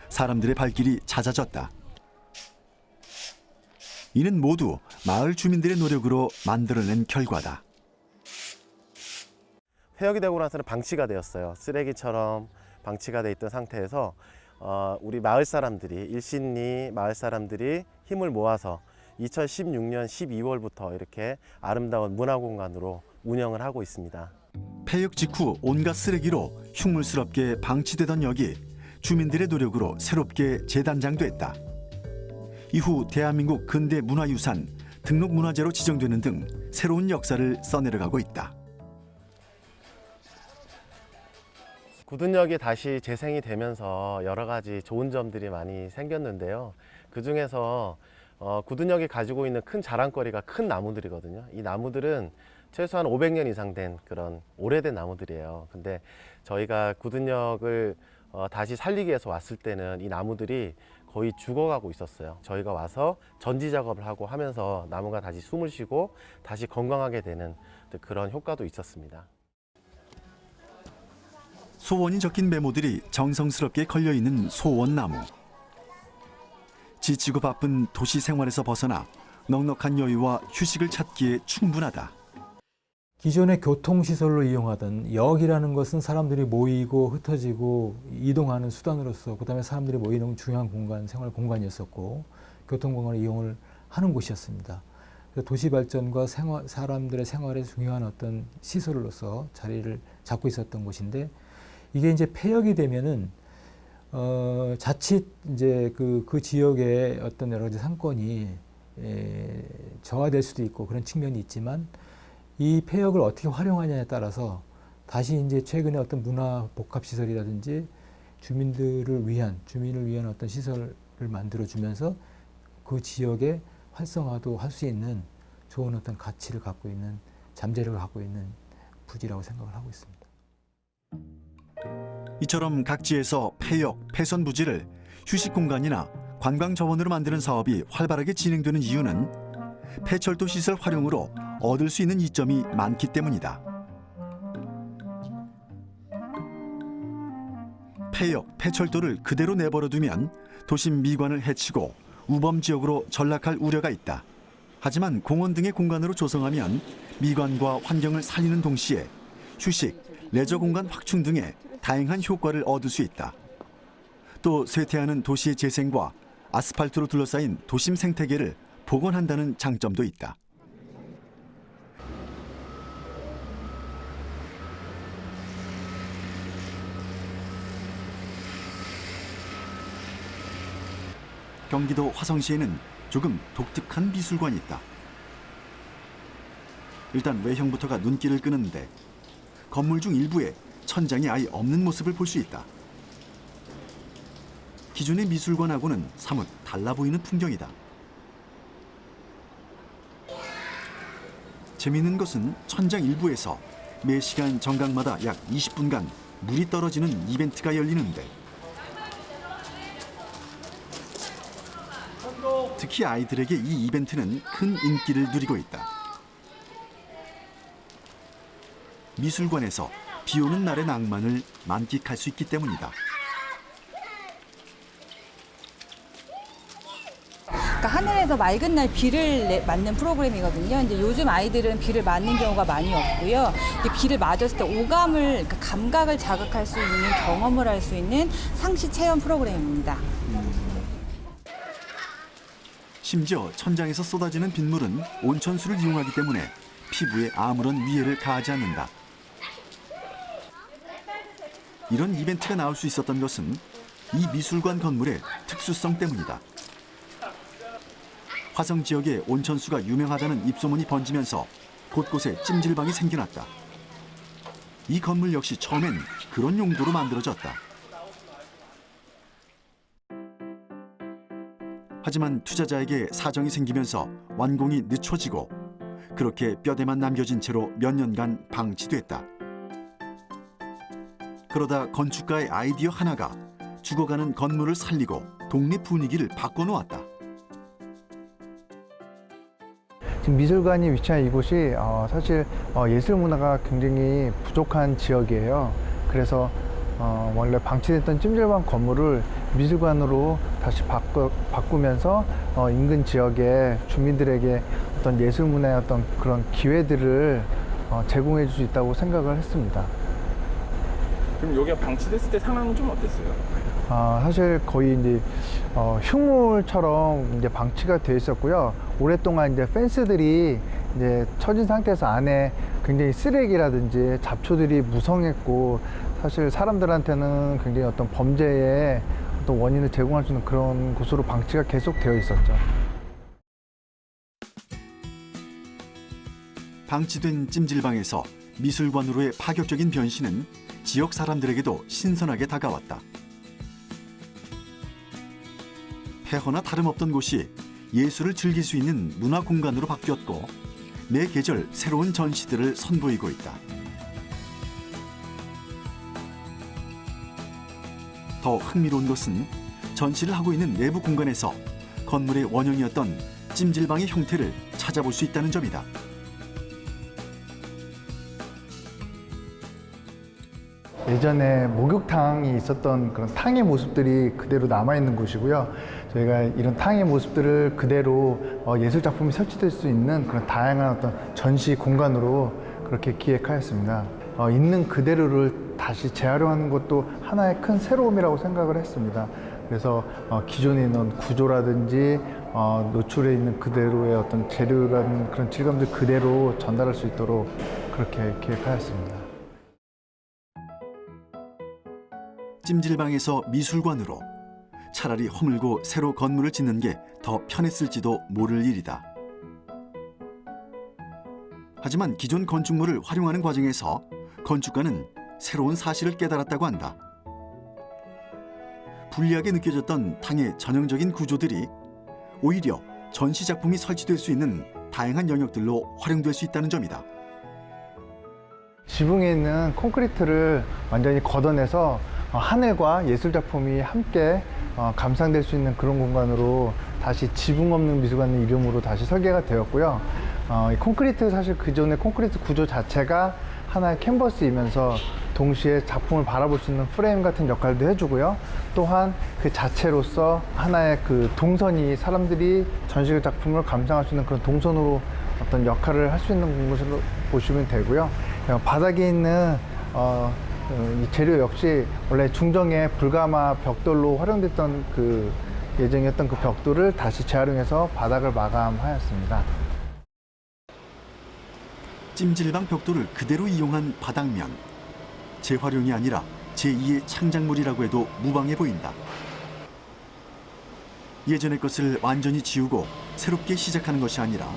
사람들의 발길이 잦아졌다. 이는 모두 마을 주민들의 노력으로 만들어낸 결과다. 폐역이 되고 나서는 방치가 되었어요. 쓰레기처럼 방치가 돼 있던 상태에서 우리 마을 사람들이 일신리 마을 사람들이 힘을 모아서 2016년 12월부터 이렇게 아름다운 문화공간으로 운영을 하고 있습니다. 폐역 직후 온갖 쓰레기로 흉물스럽게 방치되던 역이 주민들의 노력으로 새롭게 재단장됐다. 이후 대한민국 근대 문화유산 등록문화재로 지정되는 등 새로운 역사를 써내려가고 있다. 구둔역이 다시 재생이 되면서 여러 가지 좋은 점들이 많이 생겼는데요. 그중에서 구둔역이 가지고 있는 큰 자랑거리가 큰 나무들이거든요. 이 나무들은 최소한 500년 이상 된 그런 오래된 나무들이에요. 근데 저희가 구둔역을 다시 살리기 위해서 왔을 때는 이 나무들이 거의 죽어가고 있었어요. 저희가 와서 전지 작업을 하고 하면서 나무가 다시 숨을 쉬고 다시 건강하게 되는 그런 효과도 있었습니다. 소원이 적힌 메모들이 정성스럽게 걸려있는 소원나무. 지치고 바쁜 도시 생활에서 벗어나 넉넉한 여유와 휴식을 찾기에 충분하다. 기존의 교통시설로 이용하던 역이라는 것은 사람들이 모이고 흩어지고 이동하는 수단으로서 그다음에 사람들이 모이는 중요한 공간, 생활 공간이었었고 교통공간을 이용을 하는 곳이었습니다. 도시 발전과 사람들의 생활에 중요한 어떤 시설로서 자리를 잡고 있었던 곳인데 이게 이제 폐역이 되면은 자칫 이제 그 지역의 어떤 여러 가지 상권이 저하될 수도 있고 그런 측면이 있지만 이 폐역을 어떻게 활용하냐에 따라서 다시 이제 최근에 어떤 문화 복합 시설이라든지 주민을 위한 어떤 시설을 만들어 주면서 그 지역의 활성화도 할 수 있는 좋은 어떤 가치를 갖고 있는 잠재력을 갖고 있는 부지라고 생각을 하고 있습니다. 이처럼 각지에서 폐역, 폐선 부지를 휴식 공간이나 관광 자원으로 만드는 사업이 활발하게 진행되는 이유는 폐철도 시설 활용으로 얻을 수 있는 이점이 많기 때문이다. 폐역, 폐철도를 그대로 내버려 두면 도심 미관을 해치고 우범 지역으로 전락할 우려가 있다. 하지만 공원 등의 공간으로 조성하면 미관과 환경을 살리는 동시에 휴식, 레저 공간 확충 등의 다양한 효과를 얻을 수 있다. 또 쇠퇴하는 도시의 재생과 아스팔트로 둘러싸인 도심 생태계를 복원한다는 장점도 있다. 경기도 화성시에는 조금 독특한 미술관이 있다. 일단 외형부터가 눈길을 끄는데 건물 중 일부에 천장이 아예 없는 모습을 볼 수 있다. 기존의 미술관하고는 사뭇 달라 보이는 풍경이다. 재미있는 것은 천장 일부에서 매 시간 정각마다 약 20분간 물이 떨어지는 이벤트가 열리는데 특히 아이들에게 이 이벤트는 큰 인기를 누리고 있다. 미술관에서 비 오는 날의 낭만을 만끽할 수 있기 때문이다. 그러니까 하늘에서 맑은 날 비를 맞는 프로그램이거든요. 이제 요즘 아이들은 비를 맞는 경우가 많이 없고요. 비를 맞았을 때 오감을, 그러니까 감각을 자극할 수 있는 경험을 할 수 있는 상시 체험 프로그램입니다. 심지어 천장에서 쏟아지는 빗물은 온천수를 이용하기 때문에 피부에 아무런 위해를 가하지 않는다. 이런 이벤트가 나올 수 있었던 것은 이 미술관 건물의 특수성 때문이다. 화성 지역에 온천수가 유명하다는 입소문이 번지면서 곳곳에 찜질방이 생겨났다. 이 건물 역시 처음엔 그런 용도로 만들어졌다. 하지만 투자자에게 사정이 생기면서 완공이 늦춰지고 그렇게 뼈대만 남겨진 채로 몇 년간 방치됐다. 그러다 건축가의 아이디어 하나가 죽어가는 건물을 살리고 동네 분위기를 바꿔놓았다. 지금 미술관이 위치한 이곳이 사실 예술 문화가 굉장히 부족한 지역이에요. 그래서 원래 방치됐던 찜질방 건물을 미술관으로 다시 바꾸면서 인근 지역의 주민들에게 어떤 예술 문화의 어떤 그런 기회들을 제공해 줄 수 있다고 생각을 했습니다. 그럼 여기가 방치됐을 때 상황은 좀 어땠어요? 사실 거의 이제 흉물처럼 이제 방치가 되어 있었고요. 오랫동안 이제 펜스들이 이제 처진 상태에서 안에 굉장히 쓰레기라든지 잡초들이 무성했고 사실 사람들한테는 굉장히 어떤 범죄의 어떤 원인을 제공할 수 있는 그런 곳으로 방치가 계속 되어 있었죠. 방치된 찜질방에서 미술관으로의 파격적인 변신은 지역 사람들에게도 신선하게 다가왔다. 폐허나 다름없던 곳이 예술을 즐길 수 있는 문화 공간으로 바뀌었고 매 계절 새로운 전시들을 선보이고 있다. 더 흥미로운 것은 전시를 하고 있는 내부 공간에서 건물의 원형이었던 찜질방의 형태를 찾아볼 수 있다는 점이다. 예전에 목욕탕이 있었던 그런 탕의 모습들이 그대로 남아있는 곳이고요. 저희가 이런 탕의 모습들을 그대로 예술 작품이 설치될 수 있는 그런 다양한 어떤 전시 공간으로 그렇게 기획하였습니다. 있는 그대로를 다시 재활용하는 것도 하나의 큰 새로움이라고 생각을 했습니다. 그래서 기존에 있는 구조라든지 노출해 있는 그대로의 어떤 재료라는 그런 질감들 그대로 전달할 수 있도록 그렇게 기획하였습니다. 찜질방에서 미술관으로 차라리 허물고 새로 건물을 짓는 게 더 편했을지도 모를 일이다. 하지만 기존 건축물을 활용하는 과정에서 건축가는 새로운 사실을 깨달았다고 한다. 불리하게 느껴졌던 탕의 전형적인 구조들이 오히려 전시 작품이 설치될 수 있는 다양한 영역들로 활용될 수 있다는 점이다. 지붕에 있는 콘크리트를 완전히 걷어내서 하늘과 예술 작품이 함께 감상될 수 있는 그런 공간으로 다시 지붕 없는 미술관의 이름으로 다시 설계가 되었고요. 이 콘크리트 사실 그전에 콘크리트 구조 자체가 하나의 캔버스이면서 동시에 작품을 바라볼 수 있는 프레임 같은 역할도 해주고요. 또한 그 자체로서 하나의 그 동선이 사람들이 전시적 작품을 감상할 수 있는 그런 동선으로 어떤 역할을 할 수 있는 곳으로 보시면 되고요. 바닥에 있는 이 재료 역시 원래 중정의 불가마 벽돌로 활용됐던 그 예정이었던 그 벽돌을 다시 재활용해서 바닥을 마감하였습니다. 찜질방 벽돌을 그대로 이용한 바닥면. 재활용이 아니라 제2의 창작물이라고 해도 무방해 보인다. 예전의 것을 완전히 지우고 새롭게 시작하는 것이 아니라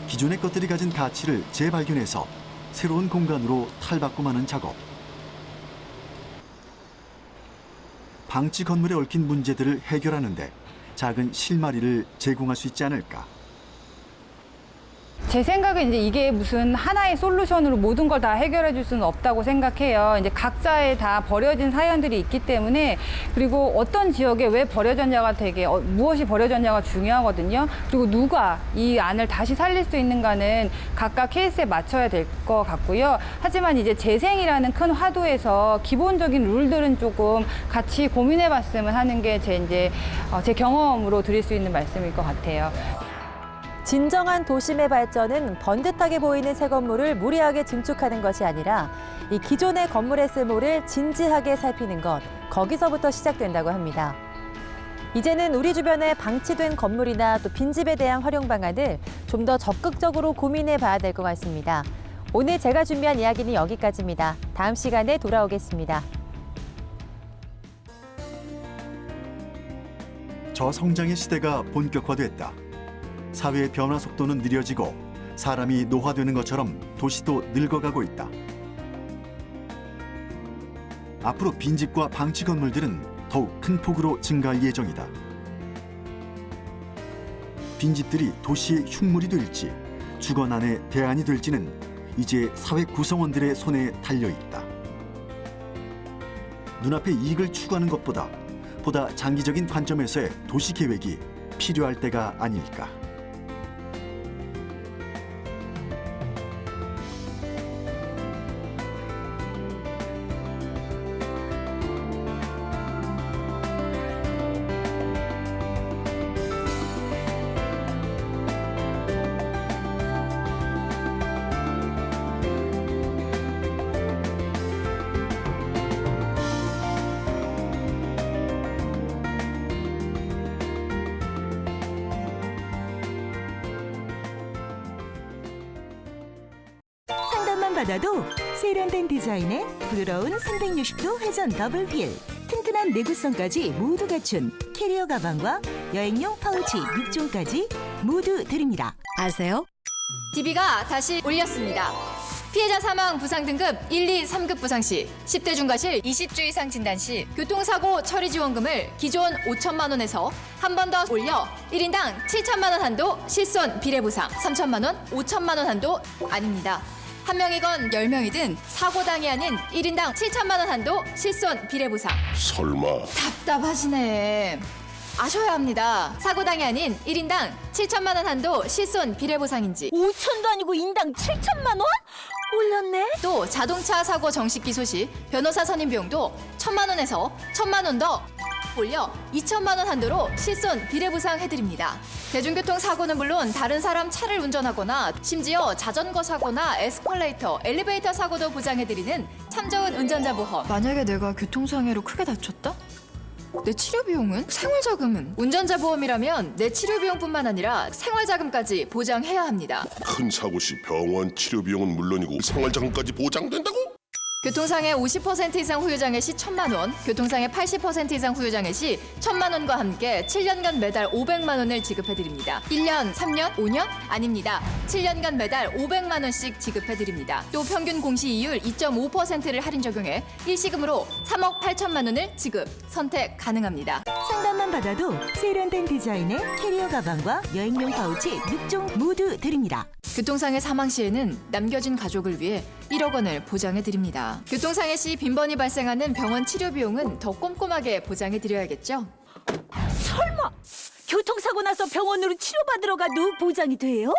기존의 것들이 가진 가치를 재발견해서 새로운 공간으로 탈바꿈하는 작업. 방치 건물에 얽힌 문제들을 해결하는데 작은 실마리를 제공할 수 있지 않을까. 제 생각은 이제 이게 무슨 하나의 솔루션으로 모든 걸 다 해결해 줄 수는 없다고 생각해요. 이제 각자의 다 버려진 사연들이 있기 때문에, 그리고 어떤 지역에 왜 버려졌냐가 되게 무엇이 버려졌냐가 중요하거든요. 그리고 누가 이 안을 다시 살릴 수 있는가는 각각 케이스에 맞춰야 될 것 같고요. 하지만 이제 재생이라는 큰 화두에서 기본적인 룰들은 조금 같이 고민해 봤으면 하는 게 제 경험으로 드릴 수 있는 말씀일 것 같아요. 진정한 도심의 발전은 번듯하게 보이는 새 건물을 무리하게 증축하는 것이 아니라 이 기존의 건물의 쓸모를 진지하게 살피는 것, 거기서부터 시작된다고 합니다. 이제는 우리 주변에 방치된 건물이나 또 빈집에 대한 활용 방안을 좀 더 적극적으로 고민해 봐야 될 것 같습니다. 오늘 제가 준비한 이야기는 여기까지입니다. 다음 시간에 돌아오겠습니다. 저성장의 시대가 본격화됐다. 사회의 변화 속도는 느려지고 사람이 노화되는 것처럼 도시도 늙어가고 있다. 앞으로 빈집과 방치 건물들은 더욱 큰 폭으로 증가할 예정이다. 빈집들이 도시의 흉물이 될지 주거난의 대안이 될지는 이제 사회 구성원들의 손에 달려있다. 눈앞의 이익을 추구하는 것보다 보다 장기적인 관점에서의 도시계획이 필요할 때가 아닐까. 상담만 받아도 세련된 디자인에 부드러운 360도 회전 더블 휠, 튼튼한 내구성까지 모두 갖춘 캐리어 가방과 여행용 파우치 6종까지 모두 드립니다. 아세요? DB가 다시 올렸습니다. 피해자 사망 부상 등급 1, 2, 3급 부상 시, 10대 중과실 20주 이상 진단 시 교통사고 처리 지원금을 기존 5천만 원에서 한 번 더 올려 1인당 7천만 원 한도 실손 비례 보상, 3천만 원, 5천만 원 한도 아닙니다. 한 명이건 10명이든 사고당해 하는 1인당 7천만 원 한도 실손 비례 보상. 설마. 답답하시네. 아셔야 합니다. 사고당해 아닌 1인당 7천만 원 한도 실손 비례 보상인지. 5천도 아니고 인당 7천만 원? 올렸네? 또 자동차 사고 정식 기소 시 변호사 선임 비용도 1천만 원에서 1천만 원 더 올려 2천만 원 한도로 실손 비례 보상 해드립니다. 대중교통 사고는 물론 다른 사람 차를 운전하거나 심지어 자전거 사고나 에스컬레이터, 엘리베이터 사고도 보장해드리는 참 좋은 운전자 보험. 만약에 내가 교통상해로 크게 다쳤다? 내 치료 비용은? 생활자금은? 운전자 보험이라면 내 치료 비용뿐만 아니라 생활자금까지 보장해야 합니다. 큰 사고 시 병원 치료 비용은 물론이고 생활자금까지 보장된다고? 교통상해 50% 이상 후유장애 시 1천만 원, 교통상해 80% 이상 후유장애 시 1천만 원과 함께 7년간 매달 500만 원을 지급해드립니다. 1년, 3년, 5년? 아닙니다. 7년간 매달 500만 원씩 지급해드립니다. 또 평균 공시이율 2.5%를 할인 적용해 일시금으로 3억 8천만 원을 지급, 선택 가능합니다. 상담만 받아도 세련된 디자인의 캐리어 가방과 여행용 파우치 6종 모두 드립니다. 교통상해 사망 시에는 남겨진 가족을 위해 1억 원을 보장해 드립니다. 교통상해 시 빈번히 발생하는 병원 치료 비용은 더 꼼꼼하게 보장해 드려야겠죠? 설마 교통사고 나서 병원으로 치료받으러 가도 보장이 돼요?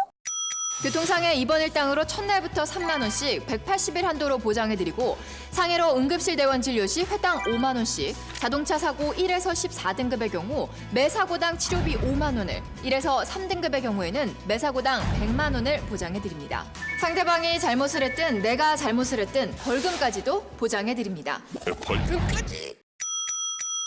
교통상해 입원 일당으로 첫날부터 3만 원씩 180일 한도로 보장해드리고 상해로 응급실 대원 진료 시 회당 5만 원씩, 자동차 사고 1에서 14등급의 경우 매 사고당 치료비 5만 원을, 1에서 3등급의 경우에는 매 사고당 100만 원을 보장해드립니다. 상대방이 잘못을 했든 내가 잘못을 했든 벌금까지도 보장해드립니다. 벌금까지?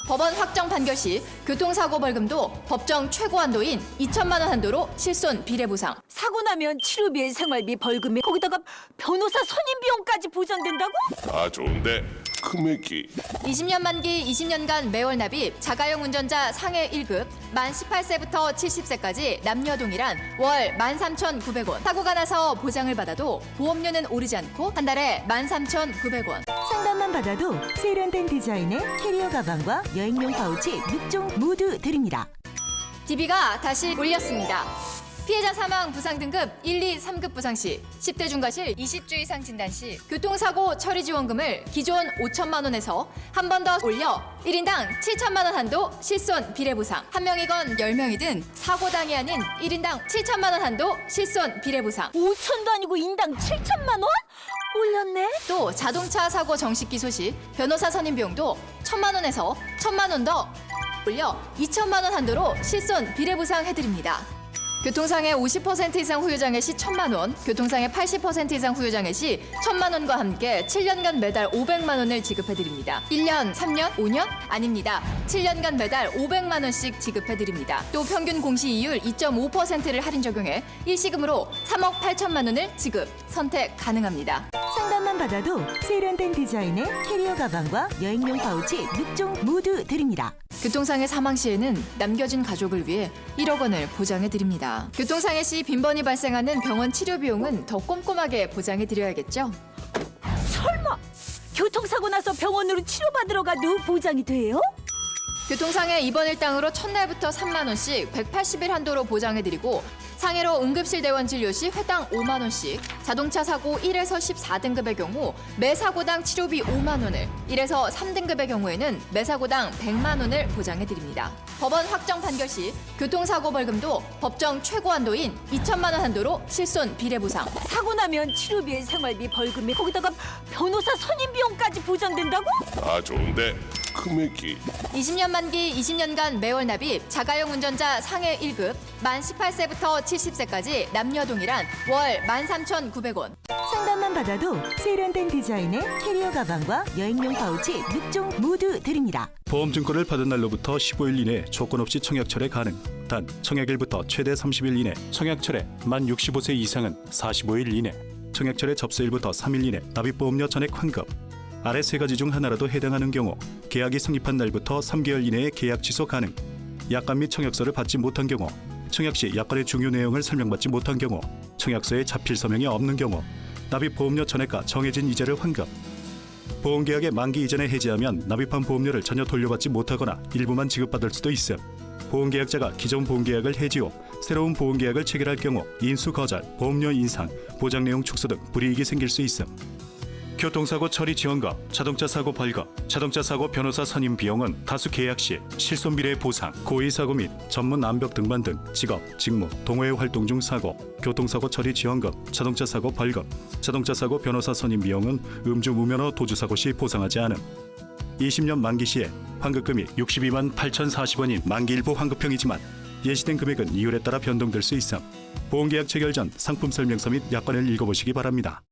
법원 확정 판결 시 교통사고 벌금도 법정 최고 한도인 2천만 원 한도로 실손 비례보상. 사고 나면 치료비, 생활비, 벌금에 거기다가 변호사 선임 비용까지 보장된다고? 다 좋은데 금액이 20년 만기 20년간 매월 납입 자가용 운전자 상해 1급 만 18세부터 70세까지 남녀 동일한 월 13,900원. 사고가 나서 보장을 받아도 보험료는 오르지 않고 한 달에 13,900원. 상담만 받아도 세련된 디자인의 캐리어 가방과 여행용 파우치 6종 모두 드립니다. DB가 다시 올렸습니다. 피해자 사망 부상 등급 1, 2, 3급 부상 시 10대 중과실 20주 이상 진단 시 교통사고 처리 지원금을 기존 5천만 원에서 한 번 더 올려 1인당 7천만 원 한도 실손 비례보상. 한 명이건 10명이든 사고당이 아닌 1인당 7천만 원 한도 실손 비례보상. 5천도 아니고 인당 7천만 원? 올렸네? 또 자동차 사고 정식 기소 시 변호사 선임 비용도 1천만 원에서 1천만 원 더 올려 2천만 원 한도로 실손 비례보상 해드립니다. 교통상해 50% 이상 후유장애 시 1천만 원, 교통상해 80% 이상 후유장애 시 1천만 원과 함께 7년간 매달 500만 원을 지급해드립니다. 1년, 3년, 5년? 아닙니다. 7년간 매달 500만 원씩 지급해드립니다. 또 평균 공시이율 2.5%를 할인 적용해 일시금으로 3억 8천만 원을 지급, 선택 가능합니다. 상담만 받아도 세련된 디자인의 캐리어 가방과 여행용 파우치 6종 모두 드립니다. 교통상해 사망 시에는 남겨진 가족을 위해 1억 원을 보장해 드립니다. 교통상해 시 빈번히 발생하는 병원 치료 비용은 더 꼼꼼하게 보장해 드려야겠죠? 설마 교통사고 나서 병원으로 치료받으러 가도 보장이 돼요? 교통상해 입원 일당으로 첫날부터 3만 원씩 180일 한도로 보장해드리고 상해로 응급실 대원 진료 시 회당 5만 원씩, 자동차 사고 1에서 14등급의 경우 매 사고당 치료비 5만 원을, 1에서 3등급의 경우에는 매 사고당 100만 원을 보장해드립니다. 법원 확정 판결 시 교통사고 벌금도 법정 최고 한도인 2천만 원 한도로 실손 비례보상. 사고 나면 치료비, 생활비, 벌금에 거기다가 변호사 선임 비용까지 보장된다고? 다 좋은데 금액이 20년 만기 20년간 매월 납입 자가용 운전자 상해 1급 만 18세부터 70세까지 남녀 동일한 월 13,900원. 상담만 받아도 세련된 디자인의 캐리어 가방과 여행용 파우치 6종 모두 드립니다. 보험증권을 받은 날로부터 15일 이내 조건 없이 청약철회 가능. 단 청약일부터 최대 30일 이내, 청약철회 만 65세 이상은 45일 이내, 청약철회 접수일부터 3일 이내 납입보험료 전액 환급. 아래 세 가지 중 하나라도 해당하는 경우 계약이 성립한 날부터 3개월 이내에 계약 취소 가능. 약관 및 청약서를 받지 못한 경우, 청약 시 약관의 중요 내용을 설명받지 못한 경우, 청약서에 자필 서명이 없는 경우 납입보험료 전액과 정해진 이자를 환급. 보험계약의 만기 이전에 해지하면 납입한 보험료를 전혀 돌려받지 못하거나 일부만 지급받을 수도 있음. 보험계약자가 기존 보험계약을 해지 후 새로운 보험계약을 체결할 경우 인수 거절, 보험료 인상, 보장 내용 축소 등 불이익이 생길 수 있음. 교통사고 처리 지원금, 자동차 사고 벌금, 자동차 사고 변호사 선임 비용은 다수 계약 시 실손비례 보상, 고의사고 및 전문 암벽 등반 등 직업, 직무, 동호회 활동 중 사고, 교통사고 처리 지원금, 자동차 사고 벌금, 자동차 사고 변호사 선임 비용은 음주 무면허 도주사고 시 보상하지 않음. 20년 만기 시에 환급금이 62만 8,040원인 만기 일부 환급형이지만 예시된 금액은 이율에 따라 변동될 수 있음. 보험계약 체결 전 상품 설명서 및 약관을 읽어보시기 바랍니다.